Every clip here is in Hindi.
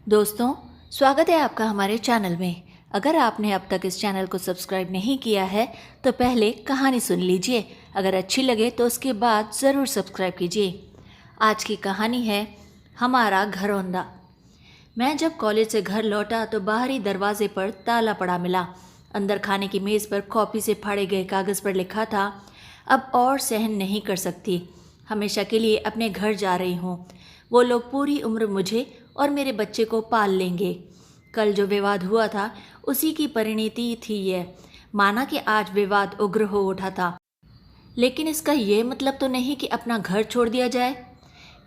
दोस्तों, स्वागत है आपका हमारे चैनल में। अगर आपने अब तक इस चैनल को सब्सक्राइब नहीं किया है तो पहले कहानी सुन लीजिए। अगर अच्छी लगे तो उसके बाद ज़रूर सब्सक्राइब कीजिए। आज की कहानी है हमारा घरौंदा। मैं जब कॉलेज से घर लौटा तो बाहरी दरवाजे पर ताला पड़ा मिला। अंदर खाने की मेज़ पर कॉपी से फाड़े गए कागज़ पर लिखा था, अब और सहन नहीं कर सकती, हमेशा के लिए अपने घर जा रही हूँ। वो लोग पूरी उम्र मुझे और मेरे बच्चे को पाल लेंगे। कल जो विवाद हुआ था उसी की परिणति थी यह। माना कि आज विवाद उग्र हो उठा था, लेकिन इसका ये मतलब तो नहीं कि अपना घर छोड़ दिया जाए।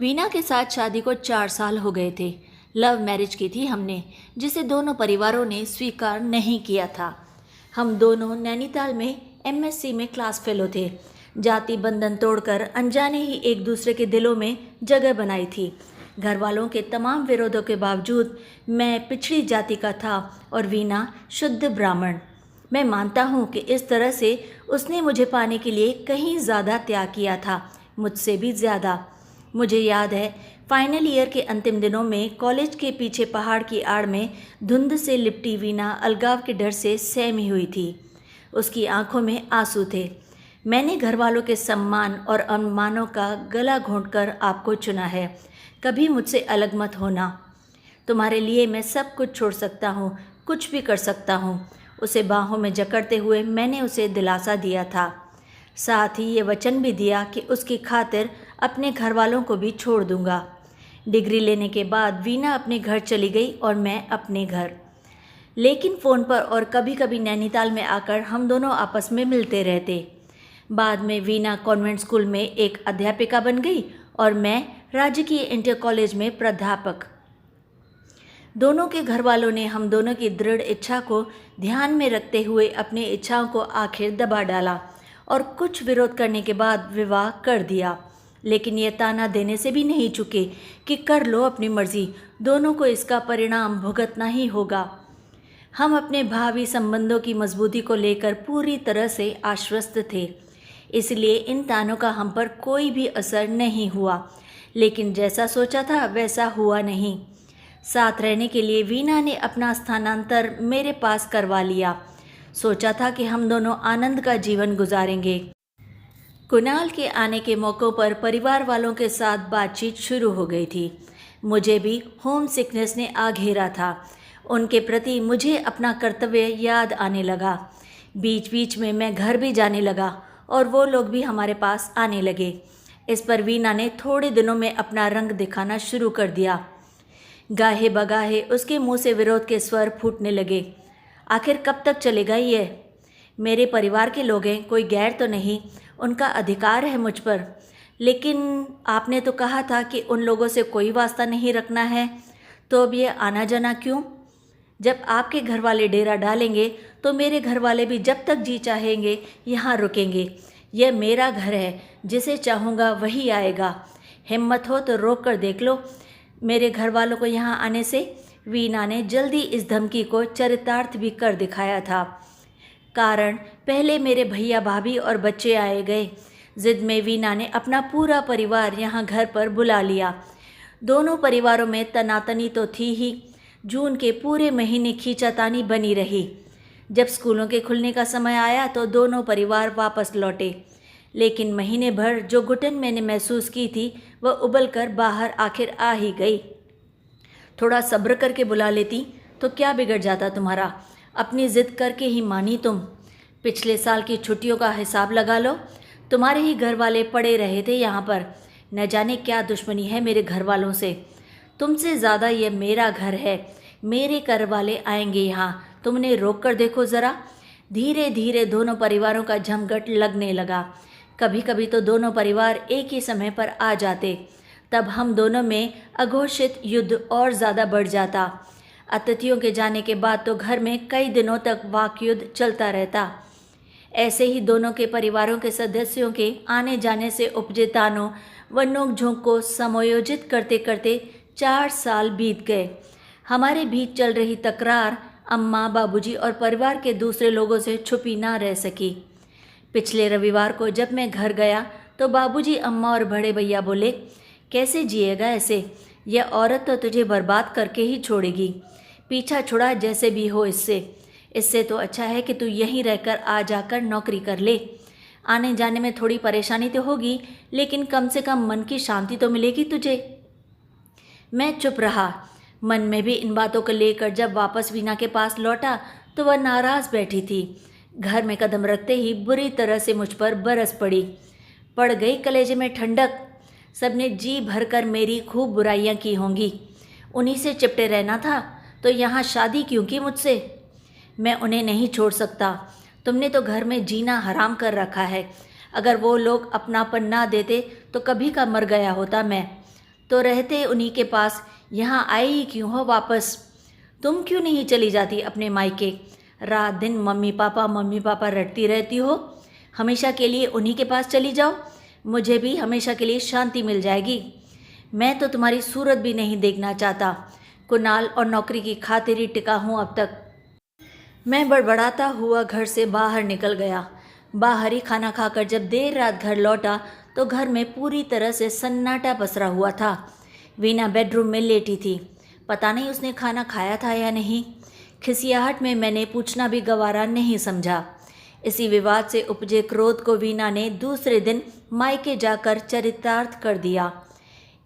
वीना के साथ शादी को 4 साल हो गए थे। लव मैरिज की थी हमने, जिसे दोनों परिवारों ने स्वीकार नहीं किया था। हम दोनों नैनीताल में एमएससी में क्लास फेलो थे। जाति बंधन तोड़कर अनजाने ही एक दूसरे के दिलों में जगह बनाई थी। घर वालों के तमाम विरोधों के बावजूद मैं पिछड़ी जाति का था और वीना शुद्ध ब्राह्मण। मैं मानता हूँ कि इस तरह से उसने मुझे पाने के लिए कहीं ज़्यादा त्याग किया था, मुझसे भी ज़्यादा। मुझे याद है, फाइनल ईयर के अंतिम दिनों में कॉलेज के पीछे पहाड़ की आड़ में धुंध से लिपटी वीना अलगाव के डर से सहमी हुई थी। उसकी आंखों में आंसू थे। मैंने घर वालों के सम्मान और अवमानों का गला घोंटकर आपको चुना है। कभी मुझसे अलग मत होना। तुम्हारे लिए मैं सब कुछ छोड़ सकता हूँ, कुछ भी कर सकता हूँ। उसे बाहों में जकड़ते हुए मैंने उसे दिलासा दिया था। साथ ही ये वचन भी दिया कि उसकी खातिर अपने घर वालों को भी छोड़ दूंगा। डिग्री लेने के बाद वीना अपने घर चली गई और मैं अपने घर। लेकिन फ़ोन पर और कभी कभी नैनीताल में आकर हम दोनों आपस में मिलते रहते। बाद में वीना कॉन्वेंट स्कूल में एक अध्यापिका बन गई और मैं राजकीय इंटर कॉलेज में प्राध्यापक। दोनों के घर वालों ने हम दोनों की दृढ़ इच्छा को ध्यान में रखते हुए अपनी इच्छाओं को आखिर दबा डाला और कुछ विरोध करने के बाद विवाह कर दिया। लेकिन यह ताना देने से भी नहीं चुके कि कर लो अपनी मर्जी, दोनों को इसका परिणाम भुगतना ही होगा। हम अपने भावी संबंधों की मजबूती को लेकर पूरी तरह से आश्वस्त थे, इसलिए इन तानों का हम पर कोई भी असर नहीं हुआ। लेकिन जैसा सोचा था वैसा हुआ नहीं। साथ रहने के लिए वीना ने अपना स्थानांतर मेरे पास करवा लिया। सोचा था कि हम दोनों आनंद का जीवन गुजारेंगे। कुणाल के आने के मौक़ों पर परिवार वालों के साथ बातचीत शुरू हो गई थी। मुझे भी होम सिकनेस ने आ घेरा था। उनके प्रति मुझे अपना कर्तव्य याद आने लगा। बीच बीच में मैं घर भी जाने लगा और वो लोग भी हमारे पास आने लगे। इस पर वीना ने थोड़े दिनों में अपना रंग दिखाना शुरू कर दिया। गाहे बगाहे उसके मुंह से विरोध के स्वर फूटने लगे। आखिर कब तक चलेगा ये? मेरे परिवार के लोग हैं, कोई गैर तो नहीं, उनका अधिकार है मुझ पर। लेकिन आपने तो कहा था कि उन लोगों से कोई वास्ता नहीं रखना है, तो अब ये आना जाना क्यों? जब आपके घर वाले डेरा डालेंगे तो मेरे घर वाले भी जब तक जी चाहेंगे यहाँ रुकेंगे। यह मेरा घर है, जिसे चाहूँगा वही आएगा। हिम्मत हो तो रोक कर देख लो मेरे घर वालों को यहाँ आने से। वीना ने जल्दी इस धमकी को चरितार्थ भी कर दिखाया था। कारण पहले मेरे भैया भाभी और बच्चे आए गए। जिद में वीना ने अपना पूरा परिवार यहाँ घर पर बुला लिया। दोनों परिवारों में तनातनी तो थी ही। जून के पूरे महीने खींचातानी बनी रही। जब स्कूलों के खुलने का समय आया तो दोनों परिवार वापस लौटे। लेकिन महीने भर जो घुटन मैंने महसूस की थी वह उबल कर बाहर आखिर आ ही गई। थोड़ा सब्र करके बुला लेती तो क्या बिगड़ जाता तुम्हारा? अपनी ज़िद करके ही मानी तुम। पिछले साल की छुट्टियों का हिसाब लगा लो। तुम्हारे ही घर वाले पड़े रहे थे यहाँ पर। न जाने क्या दुश्मनी है मेरे घर वालों से। तुमसे ज़्यादा यह मेरा घर है। मेरे घर वाले आएंगे यहाँ, तुमने रोक कर देखो ज़रा। धीरे धीरे दोनों परिवारों का जमघट लगने लगा। कभी कभी तो दोनों परिवार एक ही समय पर आ जाते। तब हम दोनों में अघोषित युद्ध और ज़्यादा बढ़ जाता। अतिथियों के जाने के बाद तो घर में कई दिनों तक वाक युद्ध चलता रहता। ऐसे ही दोनों के परिवारों के सदस्यों के आने जाने से उपजे तानों व नोक-झोंक को समायोजित करते करते 4 साल बीत गए। हमारे बीच चल रही तकरार अम्मा, बाबूजी और परिवार के दूसरे लोगों से छुपी ना रह सकी। पिछले रविवार को जब मैं घर गया तो बाबूजी, अम्मा और बड़े भैया बोले, कैसे जिएगा ऐसे? यह औरत तो तुझे बर्बाद करके ही छोड़ेगी। पीछा छुड़ा जैसे भी हो इससे। इससे तो अच्छा है कि तू यहीं रहकर आ जाकर नौकरी कर ले। आने जाने में थोड़ी परेशानी तो होगी, लेकिन कम से कम मन की शांति तो मिलेगी तुझे। मैं चुप रहा। मन में भी इन बातों को लेकर जब वापस वीना के पास लौटा तो वह नाराज बैठी थी। घर में कदम रखते ही बुरी तरह से मुझ पर बरस पड़ी। पड़ गई कलेजे में ठंडक। सबने जी भरकर मेरी खूब बुराइयां की होंगी। उन्हीं से चिपटे रहना था तो यहाँ शादी क्यों की मुझसे। मैं उन्हें नहीं छोड़ सकता। तुमने तो घर में जीना हराम कर रखा है। अगर वो लोग अपनापन ना देते तो कभी का मर गया होता मैं। तो रहते उन्हीं के पास, यहाँ आई ही क्यों हो वापस। तुम क्यों नहीं चली जाती अपने मायके। रात दिन मम्मी पापा रटती रहती हो। हमेशा के लिए उन्हीं के पास चली जाओ। मुझे भी हमेशा के लिए शांति मिल जाएगी। मैं तो तुम्हारी सूरत भी नहीं देखना चाहता। कुणाल और नौकरी की खातिर ही टिका हूँ अब तक। मैं बड़बड़ाता हुआ घर से बाहर निकल गया। बाहर ही खाना खाकर जब देर रात घर लौटा तो घर में पूरी तरह से सन्नाटा पसरा हुआ था। वीना बेडरूम में लेटी थी। पता नहीं उसने खाना खाया था या नहीं। खिसियाहट में मैंने पूछना भी गवारा नहीं समझा। इसी विवाद से उपजे क्रोध को वीना ने दूसरे दिन मायके जाकर चरितार्थ कर दिया।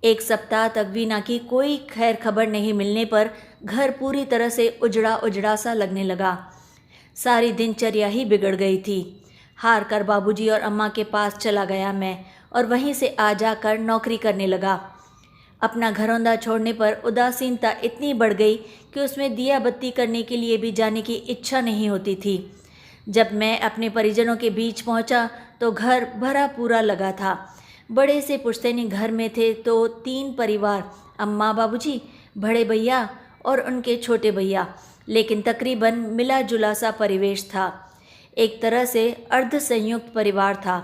एक सप्ताह तक वीना की कोई खैर खबर नहीं मिलने पर घर पूरी तरह से उजड़ा उजड़ा सा लगने लगा। सारी दिनचर्या ही बिगड़ गई थी। हार कर बाबूजी और अम्मा के पास चला गया मैं और वहीं से आ जाकर नौकरी करने लगा। अपना घरौंदा छोड़ने पर उदासीनता इतनी बढ़ गई कि उसमें दिया बत्ती करने के लिए भी जाने की इच्छा नहीं होती थी। जब मैं अपने परिजनों के बीच पहुंचा तो घर भरा पूरा लगा था। बड़े से पुश्तैनी घर में थे तो 3 परिवार, अम्मा बाबूजी, बड़े भैया और उनके छोटे भैया, लेकिन तकरीबन मिला जुला सा परिवेश था। एक तरह से अर्ध संयुक्त परिवार था।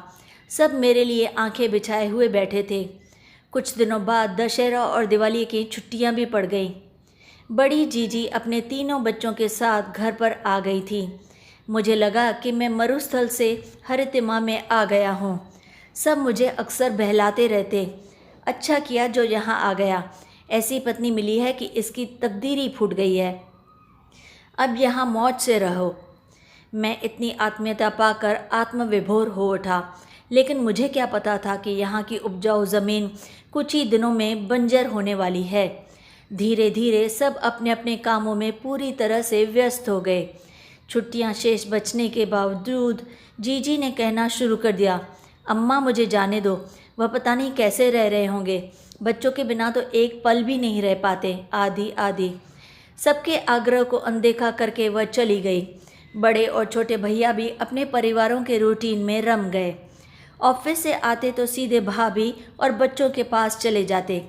सब मेरे लिए आंखें बिछाए हुए बैठे थे। कुछ दिनों बाद दशहरा और दिवाली की छुट्टियां भी पड़ गईं। बड़ी जीजी अपने 3 बच्चों के साथ घर पर आ गई थी। मुझे लगा कि मैं मरुस्थल से हरितिमा में आ गया हूँ। सब मुझे अक्सर बहलाते रहते, अच्छा किया जो यहाँ आ गया। ऐसी पत्नी मिली है कि इसकी तकदीर ही फूट गई है। अब यहाँ मौज से रहो। मैं इतनी आत्मीयता पाकर आत्मविभोर हो उठा, लेकिन मुझे क्या पता था कि यहाँ की उपजाऊ ज़मीन कुछ ही दिनों में बंजर होने वाली है। धीरे धीरे सब अपने अपने कामों में पूरी तरह से व्यस्त हो गए। छुट्टियाँ शेष बचने के बावजूद जीजी ने कहना शुरू कर दिया, अम्मा मुझे जाने दो, वह पता नहीं कैसे रह रहे होंगे। बच्चों के बिना तो एक पल भी नहीं रह पाते, आदि आदि। सबके आग्रह को अनदेखा करके वह चली गई। बड़े और छोटे भैया भी अपने परिवारों के रूटीन में रम गए। ऑफिस से आते तो सीधे भाभी और बच्चों के पास चले जाते।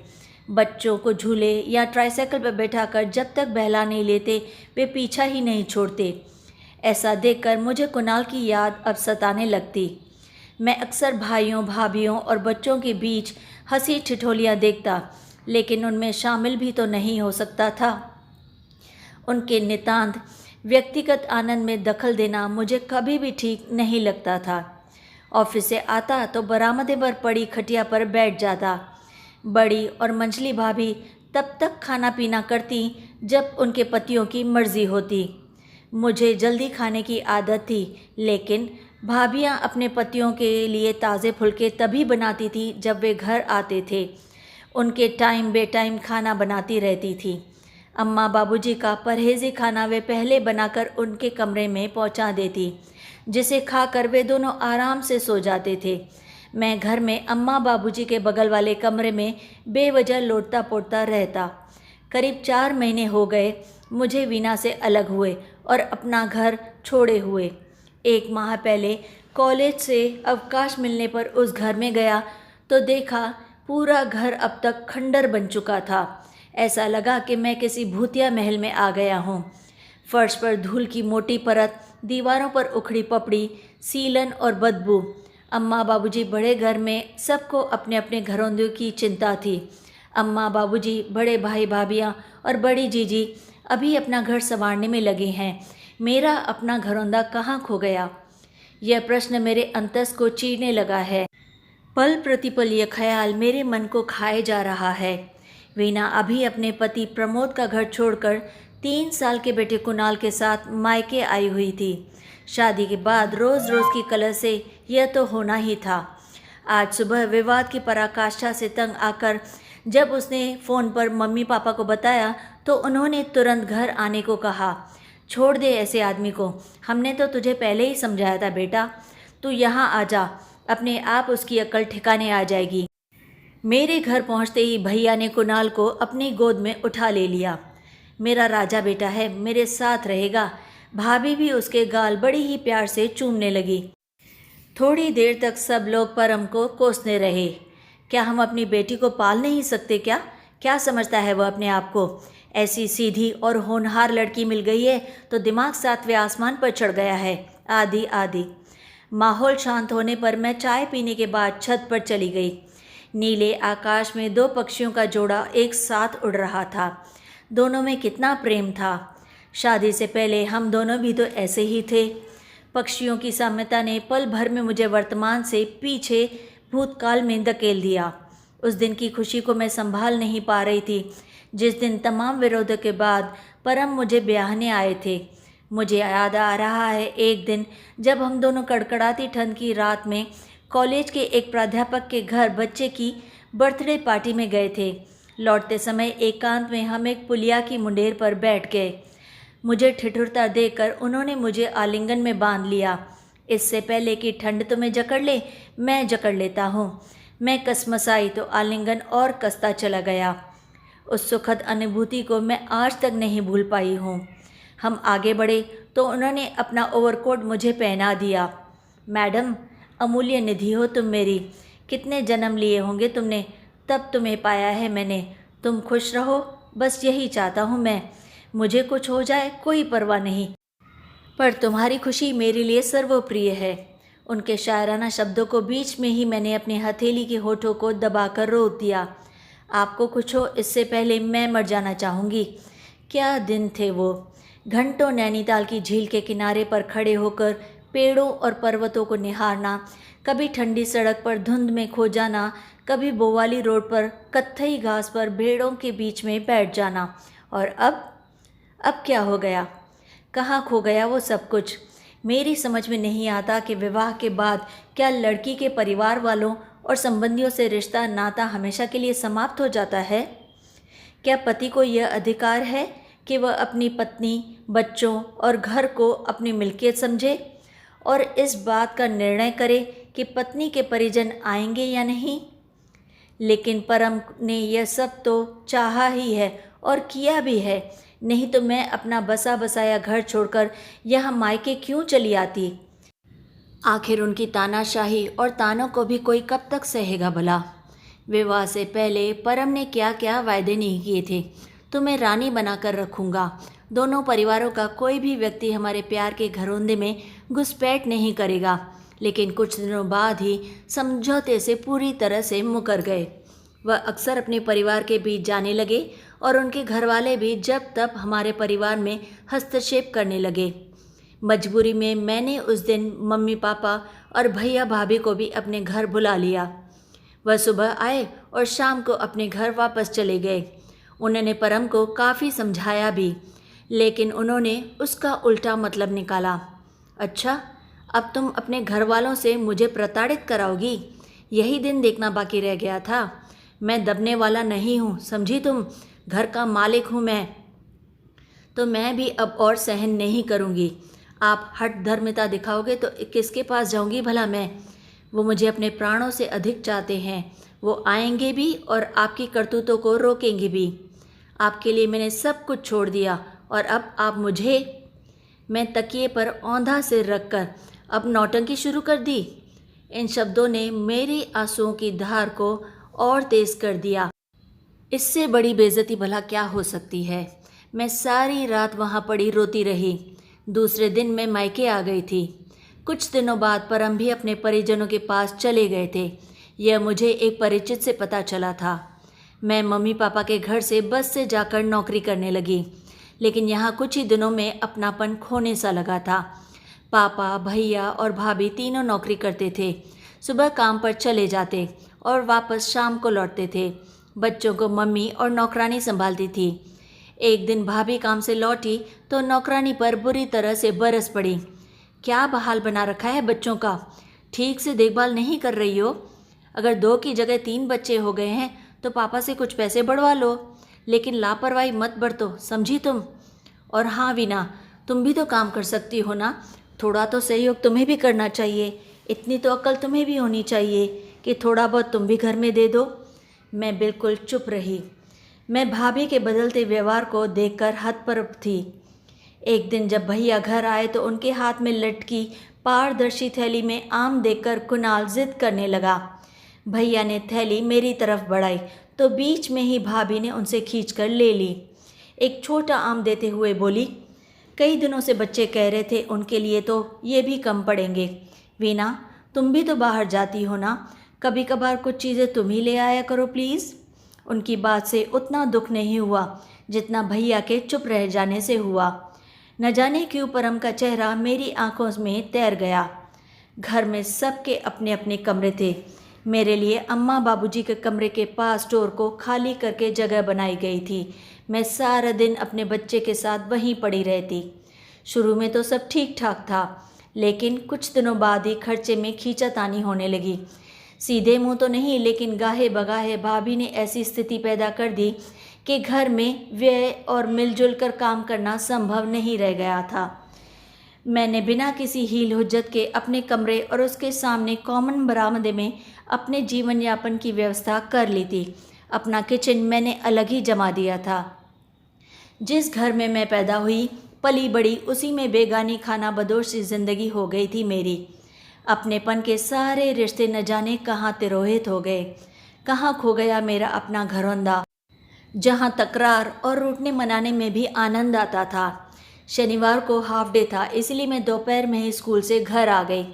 बच्चों को झूले या ट्राइसाइकिल पर बैठाकर जब तक बहला नहीं लेते वे पीछा ही नहीं छोड़ते। ऐसा देखकर मुझे कुणाल की याद अब सताने लगती। मैं अक्सर भाइयों, भाभियों और बच्चों के बीच हंसी ठिठोलियाँ देखता, लेकिन उनमें शामिल भी तो नहीं हो सकता था। उनके नितांत व्यक्तिगत आनंद में दखल देना मुझे कभी भी ठीक नहीं लगता था। ऑफिस से आता तो बरामदे पर पड़ी खटिया पर बैठ जाता। बड़ी और मंझली भाभी तब तक खाना पीना करती जब उनके पतियों की मर्जी होती। मुझे जल्दी खाने की आदत थी, लेकिन भाभियाँ अपने पतियों के लिए ताज़े फुलके तभी बनाती थी जब वे घर आते थे। उनके टाइम बेटाइम खाना बनाती रहती थी। अम्मा बाबूजी का परहेज़ी खाना वे पहले बनाकर उनके कमरे में पहुंचा देती, जिसे खाकर वे दोनों आराम से सो जाते थे। मैं घर में अम्मा बाबूजी के बगल वाले कमरे में बेवजह लोटता पोटता रहता। करीब 4 महीने हो गए मुझे वीना से अलग हुए और अपना घर छोड़े हुए। 1 माह पहले कॉलेज से अवकाश मिलने पर उस घर में गया तो देखा पूरा घर अब तक खंडर बन चुका था। ऐसा लगा कि मैं किसी भूतिया महल में आ गया हूँ। फर्श पर धूल की मोटी परत, दीवारों पर उखड़ी पपड़ी, सीलन और बदबू। अम्मा बाबूजी बड़े घर में सबको अपने अपने घरौंदों की चिंता थी। अम्मा बाबूजी, बड़े भाई भाभियाँ और बड़ी जीजी अभी अपना घर संवारने में लगे हैं। मेरा अपना घरौंदा कहाँ खो गया? यह प्रश्न मेरे अंतस को चीरने लगा है। पल प्रतिपल यह ख्याल मेरे मन को खाए जा रहा है। वीना अभी अपने पति प्रमोद का घर छोड़कर 3 साल के बेटे कुणाल के साथ मायके आई हुई थी। शादी के बाद रोज़ रोज़ की कलह से यह तो होना ही था। आज सुबह विवाद की पराकाष्ठा से तंग आकर जब उसने फ़ोन पर मम्मी पापा को बताया तो उन्होंने तुरंत घर आने को कहा। छोड़ दे ऐसे आदमी को, हमने तो तुझे पहले ही समझाया था बेटा, तू यहाँ आ जा, अपने आप उसकी अक्ल ठिकाने आ जाएगी। मेरे घर पहुँचते ही भैया ने कुणाल को अपनी गोद में उठा ले लिया। मेरा राजा बेटा है, मेरे साथ रहेगा। भाभी भी उसके गाल बड़ी ही प्यार से चूमने लगी। थोड़ी देर तक सब लोग परम को कोसने रहे। क्या हम अपनी बेटी को पाल नहीं सकते क्या? क्या समझता है वह अपने आप को? ऐसी सीधी और होनहार लड़की मिल गई है तो दिमाग 7वें आसमान पर चढ़ गया है। आदि आदि। माहौल शांत होने पर मैं चाय पीने के बाद छत पर चली गई। नीले आकाश में 2 पक्षियों का जोड़ा एक साथ उड़ रहा था। दोनों में कितना प्रेम था। शादी से पहले हम दोनों भी तो ऐसे ही थे। पक्षियों की साम्यता ने पल भर में मुझे वर्तमान से पीछे भूतकाल में धकेल दिया। उस दिन की खुशी को मैं संभाल नहीं पा रही थी जिस दिन तमाम विरोधों के बाद परम मुझे ब्याहने आए थे। मुझे याद आ रहा है एक दिन जब हम दोनों कड़कड़ाती ठंड की रात में कॉलेज के एक प्राध्यापक के घर बच्चे की बर्थडे पार्टी में गए थे। लौटते समय एकांत में हम एक पुलिया की मुंडेर पर बैठ गए। मुझे ठिठुरता देखकर उन्होंने मुझे आलिंगन में बांध लिया। इससे पहले कि ठंड तुम्हें जकड़ ले, मैं जकड़ लेता हूँ। मैं कसमसाई तो आलिंगन और कसता चला गया। उस सुखद अनुभूति को मैं आज तक नहीं भूल पाई हूँ। हम आगे बढ़े तो उन्होंने अपना ओवरकोट मुझे पहना दिया। मैडम, अमूल्य निधि हो तुम मेरी। कितने जन्म लिए होंगे तुमने, तब तुम्हें पाया है मैंने। तुम खुश रहो, बस यही चाहता हूँ मैं। मुझे कुछ हो जाए कोई परवाह नहीं, पर तुम्हारी खुशी मेरे लिए सर्वप्रिय है। उनके शायराना शब्दों को बीच में ही मैंने अपनी हथेली के होठों को दबाकर रोक दिया। आपको कुछ हो इससे पहले मैं मर जाना चाहूँगी। क्या दिन थे वो। घंटों नैनीताल की झील के किनारे पर खड़े होकर पेड़ों और पर्वतों को निहारना, कभी ठंडी सड़क पर धुंध में खो जाना, कभी बोवाली रोड पर कत्थई घास पर भेड़ों के बीच में बैठ जाना। और अब क्या हो गया? कहाँ खो गया वो सब कुछ? मेरी समझ में नहीं आता कि विवाह के बाद क्या लड़की के परिवार वालों और संबंधियों से रिश्ता नाता हमेशा के लिए समाप्त हो जाता है? क्या पति को यह अधिकार है कि वह अपनी पत्नी, बच्चों और घर को अपनी मिल्कियत समझे और इस बात का निर्णय करे कि पत्नी के परिजन आएंगे या नहीं? लेकिन परम ने यह सब तो चाहा ही है और किया भी है, नहीं तो मैं अपना बसा बसाया घर छोड़कर यह मायके क्यों चली आती? आखिर उनकी तानाशाही और तानों को भी कोई कब तक सहेगा भला? विवाह से पहले परम ने क्या क्या वायदे नहीं किए थे। तुम्हें रानी बनाकर रखूँगा, दोनों परिवारों का कोई भी व्यक्ति हमारे प्यार के घरौंदे में घुसपैठ नहीं करेगा। लेकिन कुछ दिनों बाद ही समझौते से पूरी तरह से मुकर गए। वह अक्सर अपने परिवार के बीच जाने लगे और उनके घरवाले भी जब तब हमारे परिवार में हस्तक्षेप करने लगे। मजबूरी में मैंने उस दिन मम्मी पापा और भैया भाभी को भी अपने घर बुला लिया। वह सुबह आए और शाम को अपने घर वापस चले गए। उन्होंने परम को काफ़ी समझाया भी, लेकिन उन्होंने उसका उल्टा मतलब निकाला। अच्छा, अब तुम अपने घर वालों से मुझे प्रताड़ित कराओगी? यही दिन देखना बाकी रह गया था। मैं दबने वाला नहीं हूँ, समझी तुम? घर का मालिक हूँ मैं, तो मैं भी अब और सहन नहीं करूँगी। आप हठ धर्मिता दिखाओगे तो किसके पास जाऊँगी भला मैं? वो मुझे अपने प्राणों से अधिक चाहते हैं। वो आएंगे भी और आपकी करतूतों को रोकेंगे भी। आपके लिए मैंने सब कुछ छोड़ दिया और अब आप मुझे। मैं तकिए पर औंधा सिर रखकर अब नौटंकी शुरू कर दी। इन शब्दों ने मेरी आंसुओं की धार को और तेज कर दिया। इससे बड़ी बेइज्जती भला क्या हो सकती है? मैं सारी रात वहाँ पड़ी रोती रही। दूसरे दिन मैं मायके आ गई थी। कुछ दिनों बाद परम भी अपने परिजनों के पास चले गए थे। यह मुझे एक परिचित से पता चला था। मैं मम्मी पापा के घर से बस से जाकर नौकरी करने लगी, लेकिन यहाँ कुछ ही दिनों में अपनापन खोने सा लगा था। पापा, भैया और भाभी तीनों नौकरी करते थे। सुबह काम पर चले जाते और वापस शाम को लौटते थे। बच्चों को मम्मी और नौकरानी संभालती थी। एक दिन भाभी काम से लौटी तो नौकरानी पर बुरी तरह से बरस पड़ी। क्या बहाल बना रखा है बच्चों का, ठीक से देखभाल नहीं कर रही हो। अगर 2 की जगह 3 बच्चे हो गए हैं तो पापा से कुछ पैसे बढ़वा लो, लेकिन लापरवाही मत बरतो, समझी तुम। और हाँ वीना, तुम भी तो काम कर सकती हो ना, थोड़ा तो सहयोग तुम्हें भी करना चाहिए। इतनी तो अक्ल तुम्हें भी होनी चाहिए कि थोड़ा बहुत तुम भी घर में दे दो। मैं बिल्कुल चुप रही। मैं भाभी के बदलते व्यवहार को देखकर हतप्रभ थी। एक दिन जब भैया घर आए तो उनके हाथ में लटकी पारदर्शी थैली में आम देखकर कुणाल जिद करने लगा। भैया ने थैली मेरी तरफ बढ़ाई तो बीच में ही भाभी ने उनसे खींचकर ले ली। एक छोटा आम देते हुए बोली, कई दिनों से बच्चे कह रहे थे, उनके लिए तो ये भी कम पड़ेंगे। वीना, तुम भी तो बाहर जाती हो ना, कभी कभार कुछ चीज़ें तुम ही ले आया करो प्लीज़। उनकी बात से उतना दुख नहीं हुआ जितना भैया के चुप रह जाने से हुआ। न जाने क्यों परम का चेहरा मेरी आंखों में तैर गया। घर में सबके अपने अपने कमरे थे। मेरे लिए अम्मा बाबूजी के कमरे के पास डोर को खाली करके जगह बनाई गई थी। मैं सारा दिन अपने बच्चे के साथ वहीं पड़ी रहती। शुरू में तो सब ठीक ठाक था, लेकिन कुछ दिनों बाद ही खर्चे में खींचातानी होने लगी। सीधे मुंह तो नहीं, लेकिन गाहे बगाहे भाभी ने ऐसी स्थिति पैदा कर दी कि घर में व्यय और मिलजुल कर काम करना संभव नहीं रह गया था। मैंने बिना किसी हील हुज्जत के अपने कमरे और उसके सामने कॉमन बरामदे में अपने जीवन यापन की व्यवस्था कर ली थी। अपना किचन मैंने अलग ही जमा दिया था। जिस घर में मैं पैदा हुई पली बड़ी, उसी में बेगानी खाना बदोश सी जिंदगी हो गई थी मेरी। अपनेपन के सारे रिश्ते न जाने कहाँ तिरोहित हो गए, कहाँ खो गया मेरा अपना घरौंदा, जहाँ तकरार और रूठने मनाने में भी आनंद आता था। शनिवार को हाफ डे था, इसलिए मैं दोपहर में ही स्कूल से घर आ गई।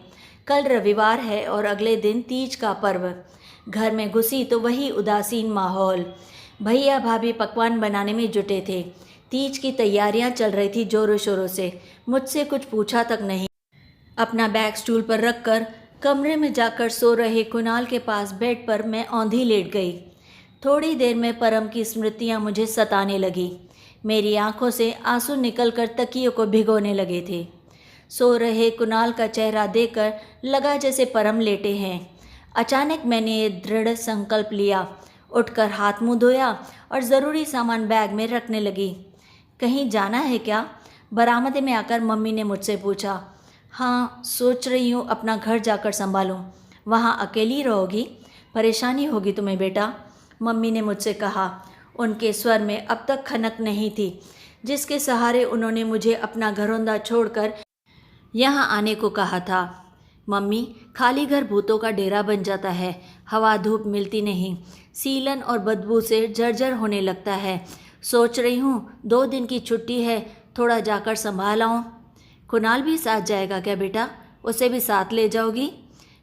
कल रविवार है और अगले दिन तीज का पर्व। घर में घुसी तो वही उदासीन माहौल। भैया भाभी पकवान बनाने में जुटे थे। तीज की तैयारियां चल रही थी जोरों शोरों से। मुझसे कुछ पूछा तक नहीं। अपना बैग स्टूल पर रखकर कमरे में जाकर सो रहे कुणाल के पास बेड पर मैं औंधी लेट गई। थोड़ी देर में परम की स्मृतियां मुझे सताने लगी। मेरी आंखों से आंसू निकलकर तकियों को भिगोने लगे थे। सो रहे कुणाल का चेहरा देखकर लगा जैसे परम लेटे हैं। अचानक मैंने ये दृढ़ संकल्प लिया, उठकर हाथ मुंह धोया और ज़रूरी सामान बैग में रखने लगी। कहीं जाना है क्या? बरामदे में आकर मम्मी ने मुझसे पूछा। हाँ, सोच रही हूँ अपना घर जाकर संभालूँ। वहाँ अकेली रहोगी? परेशानी होगी तुम्हें बेटा, मम्मी ने मुझसे कहा। उनके स्वर में अब तक खनक नहीं थी जिसके सहारे उन्होंने मुझे अपना घरौंदा छोड़कर यहाँ आने को कहा था। मम्मी, खाली घर भूतों का डेरा बन जाता है, हवा धूप मिलती नहीं, सीलन और बदबू से जर्जर होने लगता है। सोच रही हूँ 2 दिन की छुट्टी है, थोड़ा जाकर संभाल आऊँ। कुणाल भी साथ जाएगा क्या बेटा? उसे भी साथ ले जाओगी?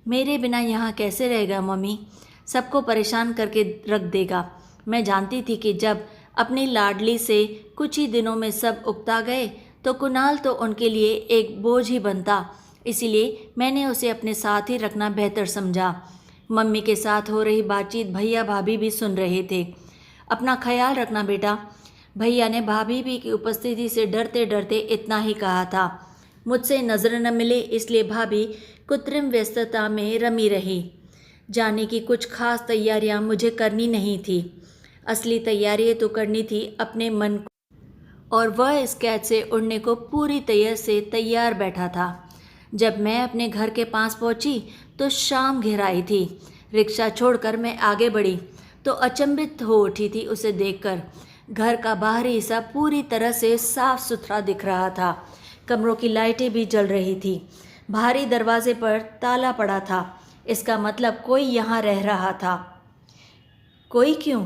मेरे बिना यहाँ कैसे रहेगा मम्मी, सबको परेशान करके रख देगा। मैं जानती थी कि जब अपनी लाडली से कुछ ही दिनों में सब उकता गए तो कुणाल तो उनके लिए एक बोझ ही बनता, इसीलिए मैंने उसे अपने साथ ही रखना बेहतर समझा। मम्मी के साथ हो रही बातचीत भैया भाभी भी सुन रहे थे। अपना ख्याल रखना बेटा, भैया ने भाभी भी की उपस्थिति से डरते डरते इतना ही कहा था। मुझसे नज़र न मिले इसलिए भाभी कृत्रिम व्यस्तता में रमी रही। जाने की कुछ खास तैयारियां मुझे करनी नहीं थी। असली तैयारी तो करनी थी अपने मन को, और वह इस कैद से उड़ने को पूरी तरह से तैयार बैठा था। जब मैं अपने घर के पास पहुंची तो शाम घेराई थी। रिक्शा छोड़कर मैं आगे बढ़ी तो अचंभित हो उठी थी उसे देखकर। घर का बाहरी हिस्सा पूरी तरह से साफ सुथरा दिख रहा था। कमरों की लाइटें भी जल रही थी। बाहरी दरवाजे पर ताला पड़ा था, इसका मतलब कोई यहाँ रह रहा था। कोई क्यों?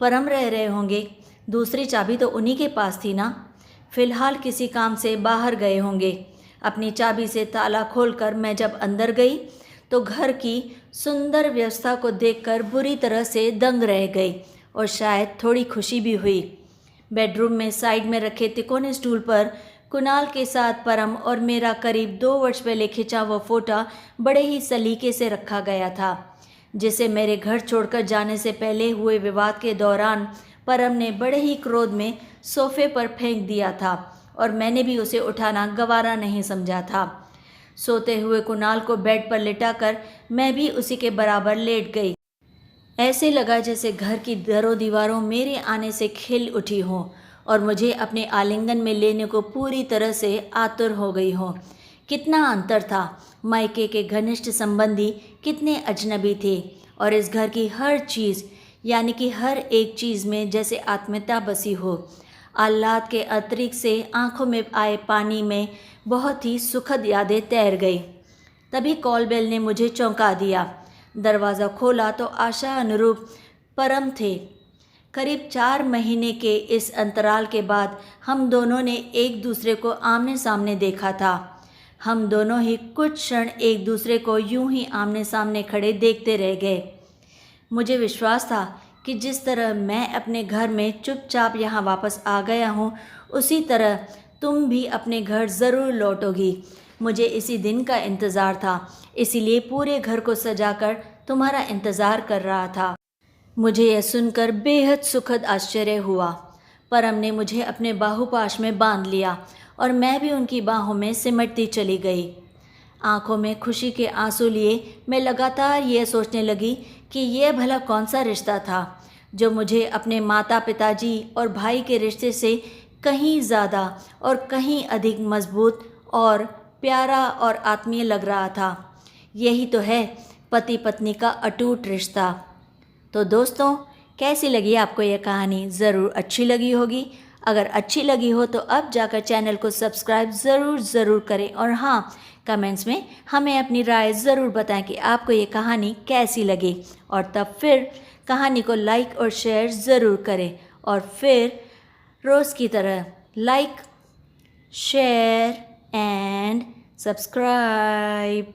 परम रह रहे होंगे, दूसरी चाबी तो उन्हीं के पास थी ना। फिलहाल किसी काम से बाहर गए होंगे। अपनी चाबी से ताला खोलकर मैं जब अंदर गई तो घर की सुंदर व्यवस्था को देखकर बुरी तरह से दंग रह गई और शायद थोड़ी खुशी भी हुई। बेडरूम में साइड में रखे तिकोने स्टूल पर कुणाल के साथ परम और मेरा करीब 2 वर्ष पहले खिंचा हुआ फोटो बड़े ही सलीके से रखा गया था। जिसे मेरे घर छोड़कर जाने से पहले हुए विवाद के दौरान परम ने बड़े ही क्रोध में सोफे पर फेंक दिया था और मैंने भी उसे उठाना गवारा नहीं समझा था। सोते हुए कुणाल को बेड पर लिटाकर मैं भी उसी के बराबर लेट गई। ऐसे लगा जैसे घर की दरों दीवारों मेरे आने से खिल उठी हों और मुझे अपने आलिंगन में लेने को पूरी तरह से आतुर हो गई हों। कितना अंतर था, मायके के घनिष्ठ संबंधी कितने अजनबी थे और इस घर की हर चीज़ यानी कि हर एक चीज़ में जैसे आत्मीयता बसी हो। आह्लाद के अतिरिक्त से आंखों में आए पानी में बहुत ही सुखद यादें तैर गई। तभी कॉल बेल ने मुझे चौंका दिया। दरवाज़ा खोला तो आशा अनुरूप परम थे। करीब 4 महीने के इस अंतराल के बाद हम दोनों ने एक दूसरे को आमने सामने देखा था। हम दोनों ही कुछ क्षण एक दूसरे को यूं ही आमने सामने खड़े देखते रह गए। मुझे विश्वास था कि जिस तरह मैं अपने घर में चुपचाप यहाँ वापस आ गया हूँ, उसी तरह तुम भी अपने घर ज़रूर लौटोगी। मुझे इसी दिन का इंतज़ार था, इसीलिए पूरे घर को सजाकर तुम्हारा इंतज़ार कर रहा था। मुझे यह सुनकर बेहद सुखद आश्चर्य हुआ। परम ने मुझे अपने बाहुपाश में बांध लिया और मैं भी उनकी बाहों में सिमटती चली गई। आंखों में खुशी के आंसू लिए मैं लगातार यह सोचने लगी कि यह भला कौन सा रिश्ता था जो मुझे अपने माता पिताजी और भाई के रिश्ते से कहीं ज़्यादा और कहीं अधिक मजबूत और प्यारा और आत्मीय लग रहा था। यही तो है पति पत्नी का अटूट रिश्ता। तो दोस्तों, कैसी लगी आपको यह कहानी? ज़रूर अच्छी लगी होगी। अगर अच्छी लगी हो तो अब जाकर चैनल को सब्सक्राइब ज़रूर करें और हाँ, कमेंट्स में हमें अपनी राय ज़रूर बताएं कि आपको ये कहानी कैसी लगी और तब फिर कहानी को लाइक और शेयर ज़रूर करें और फिर रोज़ की तरह लाइक, शेयर एंड सब्सक्राइब।